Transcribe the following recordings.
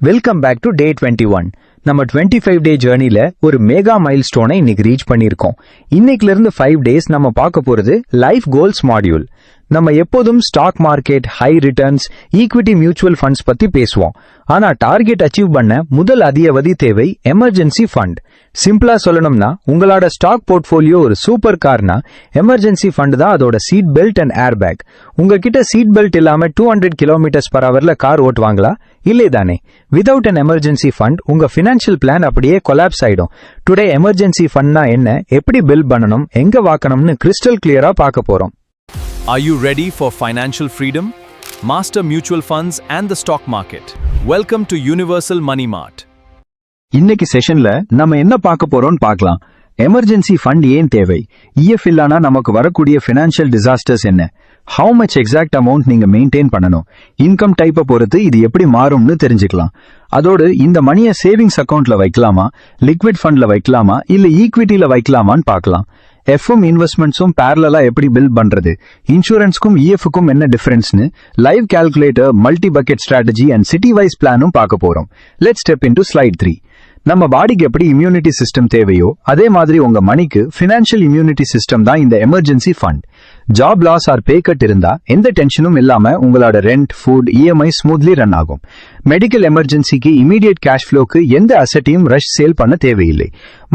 Welcome back to day 21. நம்ம 25 டே ஜேர்னில ஒரு mega mile ஸ்டோனை இன்னைக்கு ரீச் பண்ணியிருக்கோம். இன்னைக்குல இருந்து 5 டேஸ் நம்ம பார்க்க போறது லைஃப் கோல்ஸ் மாடியூல். நம்ம எப்போதும் stock market, high returns, equity mutual funds பத்தி பேசுவோம். ஆனா டார்கெட் அச்சீவ் பண்ண முதல் அதிகவதி தேவை எமர்ஜென்சி ஃபண்ட். சிம்பிளா சொல்லணும்னா உங்களோட ஸ்டாக் போர்ட்ஃபோலியோ ஒரு சூப்பர் கார்னா எமர்ஜென்சி ஃபண்ட் தான் அதோட seat belt and air bag. உங்ககிட்ட சீட் பெல்ட் இல்லாம 200 km/h கார் ஓட்டுவாங்களா? இல்லை தானே. வித்வுட் அன் எமர்ஜென்சி ஃபண்ட் உங்க ஃபினான்ஷியல் பிளான் அப்படியே கொலாப்ஸ் ஆயிடும். டுடே எமர்ஜென்சி ஃபண்ட்னா என்ன, எப்படி பில்ட் பண்ணணும், எங்க வாக்கணும்னு கிறிஸ்டல் கிளியரா பார்க்க போறோம். Are you ready for financial freedom? Master mutual funds and the stock market. Welcome to Universal Money Mart. இன்னைக்கு செஷன்ல நம்ம என்ன பார்க்க போறோம்னு பார்க்கலாம். எமர்ஜென்சி ஃபண்ட் ஏன் தேவை, இஎஃப் இல்லனா நமக்கு வரக்கூடிய ஃபினான்ஷியல் டிசாஸ்டர்ஸ் என்ன, ஹவு மச் எக்ஸாக்ட் அமௌண்ட் நீங்க மெயின்டைன் பண்ணணும், இன்கம் டைப்பை பொறுத்து இது எப்படி மாறும்னு தெரிஞ்சுக்கலாம். அதோடு இந்த மணியை சேவிங்ஸ் அக்கௌண்ட்ல வைக்கலாமா, லிக்விட் ஃபண்ட்ல வைக்கலாமா, இல்ல ஈக்விட்டியில வைக்கலாமான்னு பார்க்கலாம். எஃப்எம் இன்வெஸ்ட்மெண்ட்ஸும் பேரலா எப்படி பில்ட் பண்றது, இன்சூரன்ஸ்க்கும் இஎஃப்க்கும் என்ன டிஃபரன்ஸ்னு live calculator, multi bucket strategy and city wise பிளானும் பார்க்க போறோம். Let's step into slide 3. நம்ம பாடிக்கு எப்படி இம்யூனிட்டி சிஸ்டம் தேவையோ அதே மாதிரி உங்க மணிக்கு ஃபினான்ஷியல் இம்யூனிட்டி சிஸ்டம் தான் இந்த emergency fund. Job loss or pay cut இருந்தா எந்த டென்ஷனும் இல்லாம உங்களோட rent, food, EMI smoothly run ஆகும். மெடிக்கல் எமர்ஜென்சிக்கு இமீடியட் கேஷ் ஃப்ளோக்கு எந்த அசெட்டையும் ரஷ் சேல் பண்ண தேவையில்லை.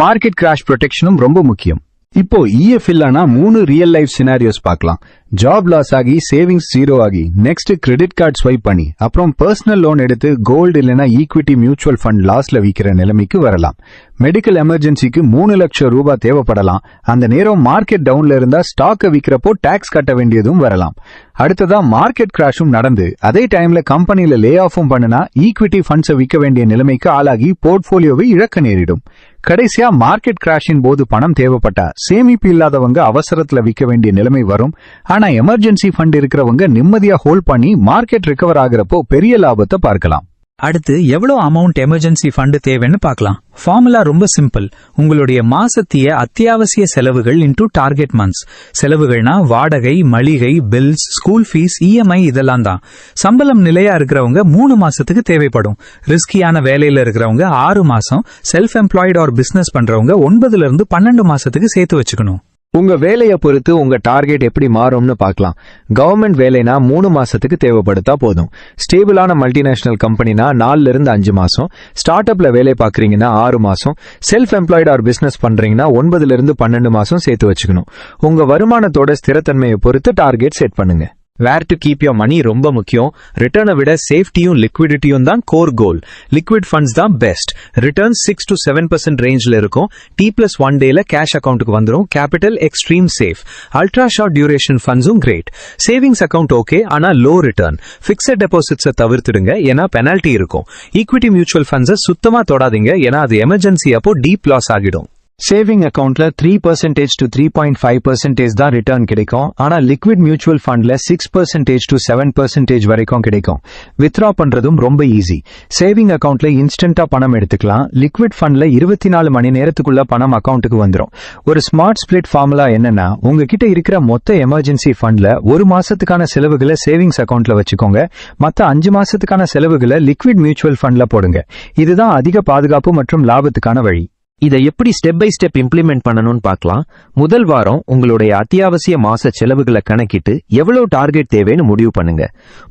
மார்க்கெட் கிராஷ் ப்ரொடெக்ஷனும் ரொம்ப முக்கியம். இப்போ இஎஃப் இல்லனா 3 ரியல் லைஃப் சினாரியோஸ் பார்க்கலாம். ஜாப் லாஸ் ஆகி, சேவிங்ஸ் ஜீரோ ஆகி, நெக்ஸ்ட் கிரெடிட் கார்டு ஸ்வைப் பண்ணி, அப்புறம் பர்சனல் லோன் எடுத்து கோல்டு இல்லனா ஈக்விட்டி மியூச்சுவல் ஃபண்ட் லாஸ்ல விற்கிற நிலைமைக்கு வரலாம். மெடிக்கல் எமர்ஜென்சிக்கு 3 லட்சம் ரூபாய் தேவைப்படலாம். அந்த நேரம் மார்க்கெட் டவுன்ல இருந்தா ஸ்டாக்கை விற்கிறப்போ டாக்ஸ் கட்ட வேண்டியதும் வரலாம். அடுத்ததா மார்க்கெட் கிராஷும் நடந்து அதே டைம்ல கம்பெனில லே ஆஃபும் பண்ணுனா ஈக்விட்டி ஃபண்ட்ஸை விற்க வேண்டிய நிலைமைக்கு ஆளாகி போர்ட்போலியோவை இழக்க நேரிடும். கடைசியா மார்க்கெட் கிராஷின் போது பணம் தேவைப்பட்டா சேமிப்பு இல்லாதவங்க அவசரத்துல விற்க வேண்டிய நிலைமை வரும். ஆனா எமர்ஜென்சி ஃபண்ட் இருக்கிறவங்க நிம்மதியா ஹோல்ட் பண்ணி மார்க்கெட் ரிகவர் ஆகிறப்போ பெரிய லாபத்தை பார்க்கலாம். அடுத்து எவ்வளவு அமௌண்ட் எமர்ஜென்சி ஃபண்ட் தேவைன்னு பார்க்கலாம். ஃபார்முலா ரொம்ப சிம்பிள். உங்களுடைய மாசத்திய அத்தியாவசிய செலவுகள் இன்டூ டார்கெட் மந்த்ஸ். செலவுகள்னா வாடகை, மளிகை, பில்ஸ், ஸ்கூல் ஃபீஸ், இஎம்ஐ இதெல்லாம் தான். சம்பளம் நிலையா இருக்கிறவங்க 3 மாசத்துக்கு தேவைப்படும். ரிஸ்கியான வேலையில இருக்கிறவங்க 6 மாசம், செல்ஃப் எம்ப்ளாய்டு ஆர் பிசினஸ் பண்றவங்க 9 இருந்து 12 மாசத்துக்கு சேர்த்து வச்சுக்கணும். உங்க வேலையை பொறுத்து உங்க டார்கெட் எப்படி மாறும்னு பார்க்கலாம். கவர்மெண்ட் வேலைனா 3 மாசத்துக்கு தேவைப்படுத்தா போதும். ஸ்டேபிளான மல்டிநேஷனல் கம்பெனினா 4 இருந்து 5 மாசம், ஸ்டார்ட் அப்ல வேலை பார்க்கறீங்கன்னா 6 மாசம், செல்ஃப் எம்ப்ளாய்டு ஆர் பிசினஸ் பண்றீங்கன்னா 9 இருந்து 12 மாசம் சேர்த்து வச்சுக்கணும். உங்க வருமானத்தோட ஸ்திரத்தன்மையை பொறுத்து டார்கெட் செட் பண்ணுங்க. வேர் டு கீப் யோர் மணி ரொம்ப முக்கியம். ரிட்டர்னை விட சேஃப்டியும் லிக்விடிட்டியும் தான் கோர் கோல். லிக்விட் ஃபண்ட்ஸ் தான் பெஸ்ட். ரிட்டர்ன் 6 to 7% ரேஞ்சில் இருக்கும். T+1 டேல கேஷ் அக்கௌண்ட்டுக்கு வந்துடும். Capital extreme safe. Ultra short duration ஃபண்ட்ஸும் கிரேட். சேவிங்ஸ் அக்கௌண்ட் ஓகே, ஆனா லோ ரிட்டர்ன். பிக்சட் டெபாசிட்ஸை தவிர்த்துடுங்க, ஏன்னா பெனால்டி இருக்கும். ஈக்விட்டி மியூச்சுவல் ஃபண்ட்ஸை சுத்தமா தொடாதீங்க, ஏன்னா அது எமர்ஜென்சி அப்போ டீப் லாஸ் ஆகிடும். சேவிங் அக்கவுண்ட்ல 3% to 3.5% தான் ரிட்டர்ன் கிடைக்கும். ஆனா லிக்விட் மியூச்சுவல் ஃபண்ட்ல 6% to 7% வரைக்கும் கிடைக்கும். வித்ரா பண்றதும் ரொம்ப ஈஸி. சேவிங் அக்கவுண்ட்ல இன்ஸ்டன்டா பணம் எடுத்துக்கலாம். லிக்விட் ஃபண்ட்ல 24 மணி நேரத்துக்குள்ள பணம் அக்கவுண்ட்டுக்கு வந்துடும். ஒரு ஸ்மார்ட் ஸ்பிளிட் ஃபார்முலா என்னன்னா, உங்ககிட்ட இருக்கிற மொத்த எமர்ஜென்சி ஃபண்ட்ல 1 மாசத்துக்கான செலவுகளை சேவிங்ஸ் அக்கவுண்ட்ல வச்சுக்கோங்க. மத்த 5 மாசத்துக்கான செலவுகளை லிக்விட் மியூச்சுவல் ஃபண்ட்ல போடுங்க. இதுதான் அதிக பாதுகாப்பு மற்றும் லாபத்துக்கான வழி. இதை எப்படி ஸ்டெப் பை ஸ்டெப் இம்ப்ளிமெண்ட் பண்ணணும்னு பார்க்கலாம். முதல் வாரம் உங்களுடைய அத்தியாவசிய மாச செலவுகளை கணக்கிட்டு எவ்வளவு டார்கெட் தேவைன்னு முடிவு பண்ணுங்க.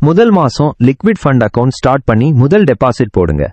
முதல் மாசம் லிக்விட் ஃபண்ட் அக்கவுண்ட் ஸ்டார்ட் பண்ணி முதல் டெபாசிட் போடுங்க.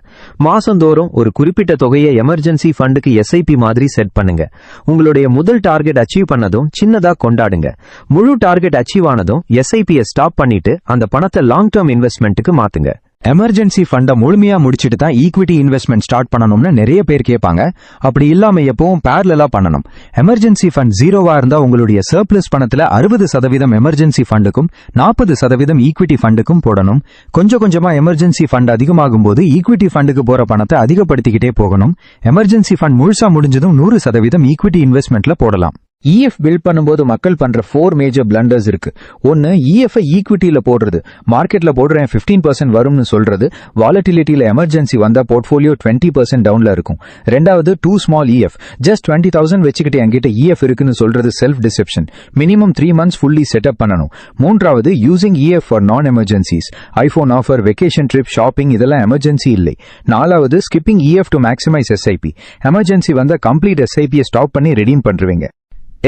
மாசந்தோறும் ஒரு குறிப்பிட்ட தொகையை எமர்ஜென்சி ஃபண்டுக்கு எஸ்ஐபி மாதிரி செட் பண்ணுங்க. உங்களுடைய முதல் டார்கெட் அச்சீவ் பண்ணதும் சின்னதா கொண்டாடுங்க. முழு டார்கெட் அச்சீவ் ஆனதும் எஸ்ஐபியை ஸ்டாப் பண்ணிட்டு அந்த பணத்தை லாங் டேர்ம் இன்வெஸ்ட்மெண்ட்டுக்கு மாத்துங்க. எமர்ஜென்சி ஃபண்டை முழுமையா முடிச்சிட்டு தான் ஈக்விட்டி இன்வெஸ்ட்மெண்ட் ஸ்டார்ட் பண்ணணும்னு நிறைய பேர் கேட்பாங்க. அப்படி இல்லாம எப்பவும் பேரலா பண்ணணும். எமர்ஜென்சி ஃபண்ட் ஜீரோவா இருந்தா உங்களுடைய சர்ப்ளஸ் பணத்துல 60% எமர்ஜென்சி ஃபண்டுக்கும் 40% ஈக்விட்டி ஃபண்டுக்கும் போடணும். கொஞ்சம் கொஞ்சமா எமர்ஜென்சி ஃபண்ட் அதிகமாகும் போது ஈக்விட்டி ஃபண்டுக்கு போற பணத்தை அதிகப்படுத்திக்கிட்டே போகணும். எமர்ஜென்சி ஃபண்ட் முழுசா முடிஞ்சதும் 100% ஈக்விட்டி இன்வெஸ்ட்மெண்ட்ல போடலாம். இஎஃப் பில்ட் பண்ணும்போது மக்கள் பண்ற 4 மேஜர் பிளண்டர்ஸ் இருக்கு. ஒன்னு, இஎஃப் ஈக்விட்டியில போடுறது, மார்க்கெட்ல போடுறேன் 15% வரும்னு சொல்றது, வாலட்டிலிட்டியில எமர்ஜென்சி வந்தா போர்ட்ஃபோலியோ 20% டவுன்ல இருக்கும். ரெண்டாவது, டூ ஸ்மால் இஎஃப், ஜஸ்ட் 20,000 வச்சுக்கிட்டு என்கிட்ட இஎஃப் இருக்குன்னு சொல்றது self deception, minimum 3 months fully setup பண்ணணும். மூன்றாவது, யூசிங் இஎஃப் ஃபார் நான் emergencies, iPhone offer, vacation trip, shopping, இதெல்லாம் எமர்ஜென்சி இல்லை. நாலாவது, skipping EF to maximise SIP, emergency வந்தா கம்ப்ளீட் எஸ்ஐபியை ஸ்டாப் பண்ணி ரெடீம் பண்றீங்க.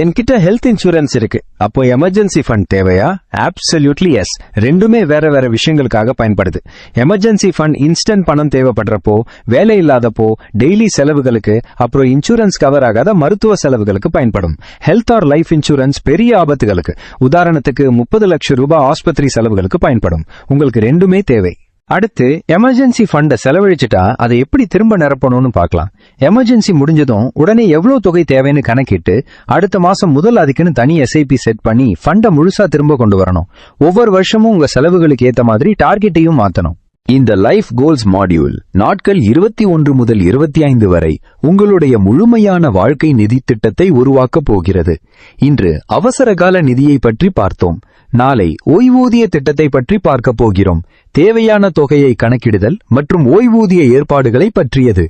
என்கிட்ட ஹெல்த் இன்சூரன்ஸ் இருக்கு, அப்போ எமர்ஜென்சி ஃபண்ட் தேவையா? Absolutely S. ரெண்டுமே வேற வேற விஷயங்களுக்காக பயன்படுது. எமர்ஜென்சி ஃபண்ட் இன்ஸ்டன்ட் பணம் தேவைப்படுறப்போ, வேலை இல்லாதப்போ, டெய்லி செலவுகளுக்கு, அப்புறம் இன்சூரன்ஸ் கவர் ஆகாத மருத்துவ செலவுகளுக்கு பயன்படும். ஹெல்த் ஆர் லைஃப் இன்சூரன்ஸ் பெரிய ஆபத்துகளுக்கு, உதாரணத்துக்கு 30 லட்சம் ரூபாய் ஆஸ்பத்திரி செலவுகளுக்கு பயன்படும். உங்களுக்கு ரெண்டுமே தேவை. அடுத்து, எமர்ஜென்சி ஃபண்டை செலவழிச்சிட்டா அதை எப்படி திரும்ப நிரப்பணும்னு பார்க்கலாம். எமர்ஜென்சி முடிஞ்சதும் உடனே எவ்வளவு தொகை தேவைன்னு கணக்கிட்டு அடுத்த மாசம் முதல் அதுக்குன்னு தனி எஸ்ஐபி செட் பண்ணி ஃபண்டை முழுசா திரும்ப கொண்டு வரணும். ஒவ்வொரு வருஷமும் உங்க செலவுகளுக்கு ஏத்த மாதிரி டார்கெட்டையும் மாத்தணும். இந்த லைஃப் கோல்ஸ் மாடியூல் நாட்கள் 21 முதல் 25 வரை உங்களுடைய முழுமையான வாழ்க்கை நிதி திட்டத்தை உருவாக்கப் போகிறது. இன்று அவசரகால நிதியை பற்றி பார்த்தோம். நாளை ஓய்வூதிய திட்டத்தை பற்றி பார்க்க போகிறோம். தேவையான தொகையை கணக்கிடுதல் மற்றும் ஓய்வூதிய ஏற்பாடுகளை பற்றியது.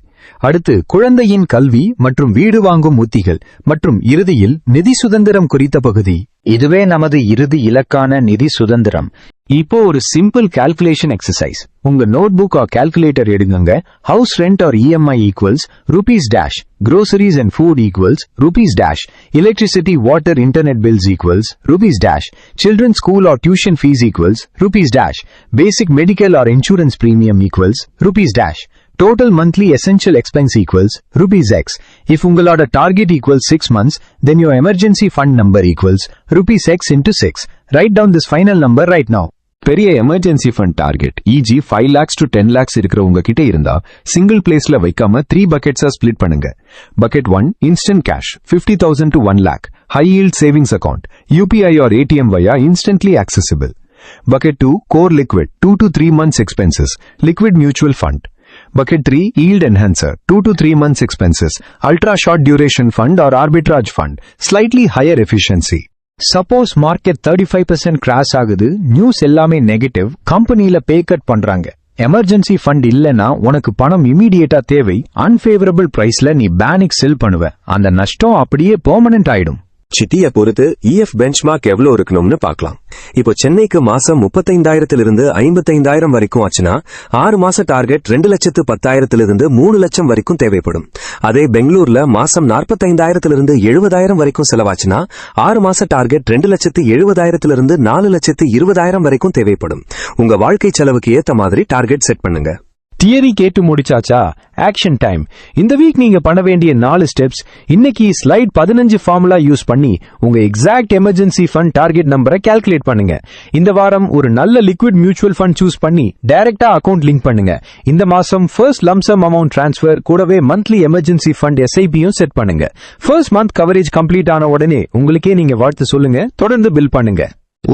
அடுத்து, குழந்தையின் கல்வி மற்றும் வீடு வாங்கும் உத்திகள் மற்றும் இறுதியில் நிதி சுதந்திரம் குறித்த பகுதி. இதுவே நமது இறுதி இலக்கான நிதி சுதந்திரம். இப்போ ஒரு சிம்பிள் கால்குலேஷன் எக்ஸசைஸ். உங்க நோட்புக் ஆர் கால்குலேட்டர் எடுங்க. House rent or EMI equals rupees dash, groceries and food equals rupees dash, electricity, water, internet bills equals rupees dash, children's school or tuition fees equals rupees dash, basic medical or insurance premium equals rupees dash, total monthly essential expense equals rupees X. If உங்களோட target equals 6 months, then your emergency fund number equals rupees X into 6. Write down this final number right now. பெரிய emergency fund target E G 5 lakhs to 10 lakhs இருக்கிற உங்ககிட்ட இருந்தா single பிளேஸ்ல வைக்காம 3 bucketsா split பண்ணுங்க. Bucket 1, instant cash 50,000 to 1 lakh, high yield savings account, UPI or ATM via instantly accessible. Bucket 2, core liquid 2 to 3 months expenses, liquid mutual fund. Bucket 3, yield enhancer 2 to 3 months expenses, ultra short duration fund or arbitrage fund, slightly higher efficiency. Suppose market 35% crash ஆகுது, news எல்லாமே negative, கம்பெனில பே cut பண்றாங்க, emergency fund இல்லனா உனக்கு பணம் இமீடியேட்டா தேவை, unfavourable பிரைஸ்ல நீ பேனிக் செல் பண்ணுவ, அந்த நஷ்டம் அப்படியே பெர்மனன்ட் ஆயிடும். சிட்டிய பொறுத்து இஎஃப் பெஞ்ச்மார்க் எவ்வளவு இருக்கணும்னு பார்க்கலாம். இப்போ சென்னைக்கு மாசம் 35,000 55,000 வரைக்கும் ஆச்சுன்னா 6 மாச டார்கெட் 2,10,000 3 லட்சம் வரைக்கும் தேவைப்படும். அதே பெங்களூர்ல மாசம் 45,000 70,000 வரைக்கும் செலவாச்சுன்னா 6 மாச டார்கெட் 2,70,000 4,20,000 வரைக்கும் தேவைப்படும். உங்க வாழ்க்கை செலவுக்கு ஏத்த மாதிரி டார்கெட் செட் பண்ணுங்க. தியரி கேட்டு முடிச்சாச்சா? Action time. இந்த வீக் நீங்க பண்ண வேண்டிய 4 ஸ்டெப்ஸ். இன்னைக்கு ஸ்லைட் 15 ஃபார்முலா யூஸ் பண்ணி உங்க எக்ஸாக்ட் எமர்ஜென்சி ஃபண்ட் டார்கெட் நம்பரை கால்குலேட் பண்ணுங்க. இந்த வாரம் ஒரு நல்ல லிக்விட் மியூச்சுவல் ஃபண்ட் சூஸ் பண்ணி டைரக்டா அக்கவுண்ட் லிங்க் பண்ணுங்க. இந்த மாசம் ஃபர்ஸ்ட் லம்சம் அமௌண்ட் டிரான்ஸ்ஃபர் கூடவே மந்த்லி எமர்ஜென்சி ஃபண்ட் எஸ்ஐபியும் செட் பண்ணுங்க. ஃபர்ஸ்ட் மந்த் கவரேஜ் கம்ப்ளீட் ஆன உடனே உங்களுக்கே நீங்க வாழ்த்து சொல்லுங்க. தொடர்ந்து பில் பண்ணுங்க.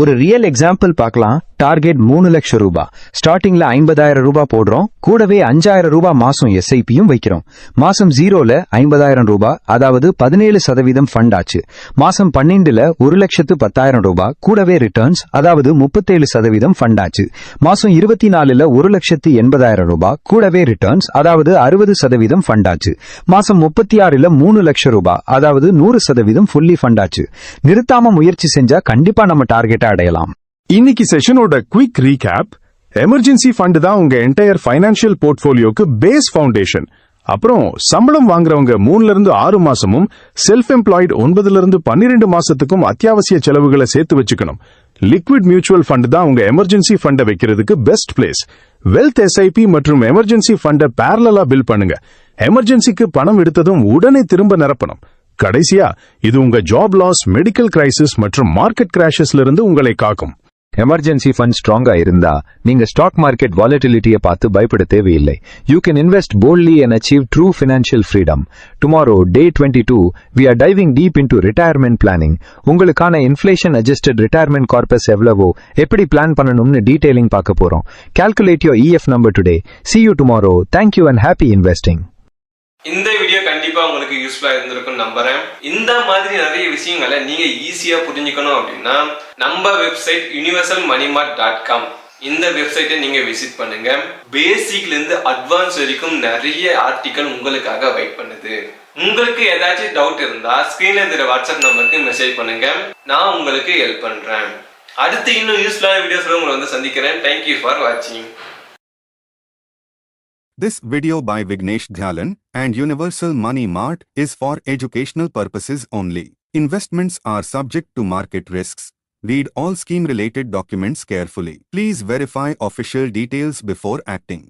ஒரு ரியல் எக்ஸாம்பிள் பார்க்கலாம். டார்கெட் 3 லட்சம் ரூபாய். ஸ்டார்டிங்ல 50,000 ரூபாய் போடுறோம், கூடவே 5,000 ரூபாய் மாசம் எஸ்ஐபியும் வைக்கிறோம். மாசம் 0ல 50,000 ரூபாய், அதாவது 17% ஃபண்ட் ஆச்சு. மாசம் 12ல 1,10,000 ரூபாய், கூடவே ரிட்டர்ன்ஸ், அதாவது 37% ஃபண்ட் ஆச்சு. மாசம் 24ல 1,80,000 ரூபாய், கூடவே ரிட்டர்ன்ஸ், அதாவது 60% ஃபண்ட் ஆச்சு. மாசம் 36ல 3 லட்சம் ரூபாய், அதாவது 100% ஃபுல்லி ஃபண்ட் ஆச்சு. நிறுத்தாம முயற்சி செஞ்சா கண்டிப்பா நம்ம டார்கெட்டை அடையலாம். இன்னைக்கு செஷனோட குவிக் ரீகேப். எமர்ஜென்சி ஃபண்ட் தான் உங்க என்டையர் ஃபைனான்சியல் போர்ட்ஃபோலியோக்கு பேஸ் ஃபவுண்டேஷன். அப்புறம் சம்பளம் வாங்குறவங்க 3ல இருந்து 6 மாசமும், செல்ஃப் எம்ப்ளாய்டு 9ல இருந்து 12 மாசத்துக்கும் அத்தியாவசிய செலவுகளை சேர்த்து வச்சுக்கணும். லிக்விட் மியூச்சுவல் ஃபண்ட் தான் உங்க எமர்ஜென்சி ஃபண்டை வைக்கிறதுக்கு பெஸ்ட் பிளேஸ். வெல்த் எஸ்ஐபி மற்றும் எமர்ஜென்சி ஃபண்டை பேரலா பில் பண்ணுங்க. எமர்ஜென்சிக்கு பணம் எடுத்ததும் உடனே திரும்ப நிரப்பணும். கடைசியா, இது உங்க ஜாப் லாஸ், மெடிக்கல் கிரைசிஸ் மற்றும் மார்க்கெட் கிராஷஸ்ல இருந்து உங்களை காக்கும். எமர்ஜென்சி ஃபண்ட் ஸ்ட்ராங்கா இருந்தா நீங்க ஸ்டாக் மார்க்கெட் வாலட்டிலிட்டியை பார்த்து பயப்பட தேவையில்லை. You can invest boldly and achieve true financial freedom. Tomorrow, day 22, we are diving deep into retirement planning. உங்களுக்கான இன்ஃப்ளேஷன் அட்ஜஸ்டட் ரிட்டையர்மெண்ட் கார்பஸ் எவ்வளவோ, எப்படி பிளான் பண்ணணும்னு டீடைலிங் பார்க்க போறோம். Calculate your EF number today. See you tomorrow. Thank you and happy investing. இந்த video கண்டிப்பா கண்டிப்பா உங்களுக்கு யூஸ்ஃபுல்லா இருந்திருக்கும் நம்புறேன். இந்த மாதிரி நிறைய விஷயங்களை நீங்க ஈஸியா புரிஞ்சுக்கணும் அப்படின்னா நம்ம வெப்சைட் universalmoneymart.com இந்த வெப்சைட்டை நீங்க விசிட் பண்ணுங்க. பேசிக்ல இருந்து அட்வான்ஸ் வரைக்கும் நிறைய ஆர்டிகல் உங்களுக்காக வெயிட் பண்ணுது. உங்களுக்கு ஏதாச்சும் டவுட் இருந்தா ஸ்கிரீன்ல இருக்கிற வாட்ஸ்அப் நம்பருக்கு மெசேஜ் பண்ணுங்க, நான் உங்களுக்கு ஹெல்ப் பண்றேன். அடுத்து இன்னும் யூஸ்ஃபுல்லான வீடியோஸ்ல உங்களை வந்து சந்திக்கிறேன். தேங்க்யூ ஃபார் வாட்சிங். This video by Vignesh Dhyalan and Universal Money Mart is for educational purposes only. Investments are subject to market risks. Read all scheme-related documents carefully. Please verify official details before acting.